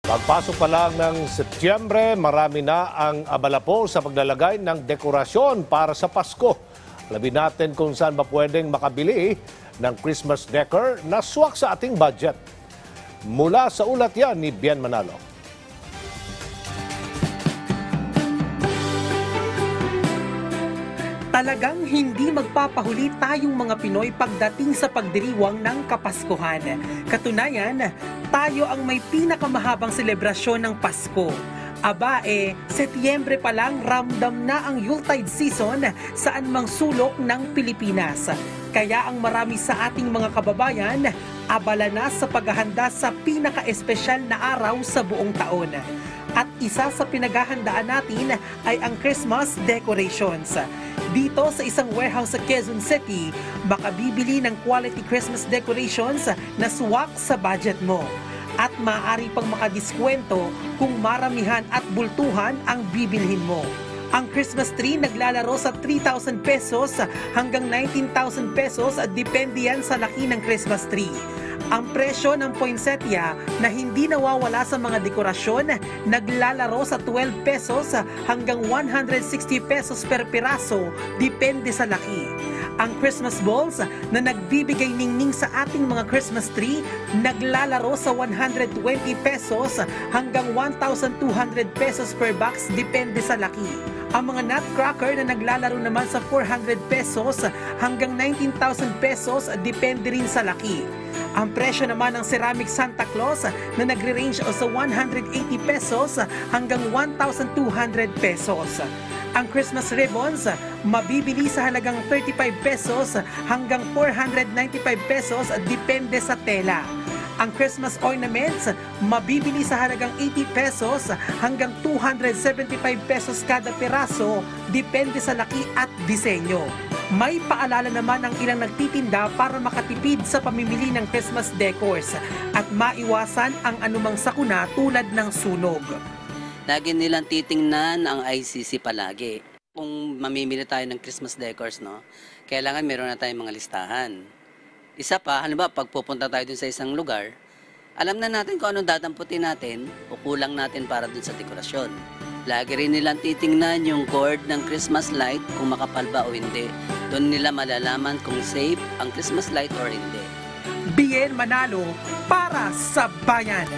Pagpasok pa lang ng Setyembre, marami na ang abala po sa paglalagay ng dekorasyon para sa Pasko. Alamin natin kung saan ba pwedeng makabili ng Christmas decor na swak sa ating budget. Mula sa ulat yan ni Bien Manalo. Talagang hindi magpapahuli tayong mga Pinoy pagdating sa pagdiriwang ng Kapaskuhan. Katunayan, tayo ang may pinakamahabang selebrasyon ng Pasko. Aba Setyembre pa lang ramdam na ang Yuletide season saan mang sulok ng Pilipinas. Kaya ang marami sa ating mga kababayan abala na sa paghahanda sa pinaka-espesyal na araw sa buong taon. At isa sa pinaghahandaan natin ay ang Christmas decorations. Dito sa isang warehouse sa Quezon City, makabibili ng quality Christmas decorations na swak sa budget mo. At maaari pang makadiskwento kung maramihan at bultuhan ang bibilhin mo. Ang Christmas tree naglalaro sa 3,000 pesos hanggang 19,000 pesos at depende yan sa laki ng Christmas tree. Ang presyo ng poinsettia na hindi nawawala sa mga dekorasyon naglalaro sa 12 pesos hanggang 160 pesos per piraso, depende sa laki. Ang Christmas balls na nagbibigay ningning sa ating mga Christmas tree naglalaro sa 120 pesos hanggang 1,200 pesos per box, depende sa laki. Ang mga nutcracker na naglalaro naman sa 400 pesos hanggang 19,000 pesos, depende rin sa laki. Ang presyo naman ng ceramic Santa Claus na nagre-range sa 180 pesos hanggang 1,200 pesos. Ang Christmas ribbons, mabibili sa halagang 35 pesos hanggang 495 pesos, depende sa tela. Ang Christmas ornaments, mabibili sa halagang 80 pesos hanggang 275 pesos kada piraso, depende sa laki at disenyo. May paalala naman ang ilang nagtitinda para makatipid sa pamimili ng Christmas decors at maiwasan ang anumang sakuna tulad ng sunog. Lagi nilang titingnan ang ICC palagi. Kung mamimili tayo ng Christmas decors, no, kailangan meron na tayong mga listahan. Isa pa, halimbawa, pag pupunta tayo dun sa isang lugar, alam na natin kung anong dadamputin natin o kulang natin para dun sa dekorasyon. Lagi rin nilang titingnan yung cord ng Christmas light kung makapal ba o hindi. Doon nila malalaman kung safe ang Christmas light or hindi. Bien Manalo para sa bayan.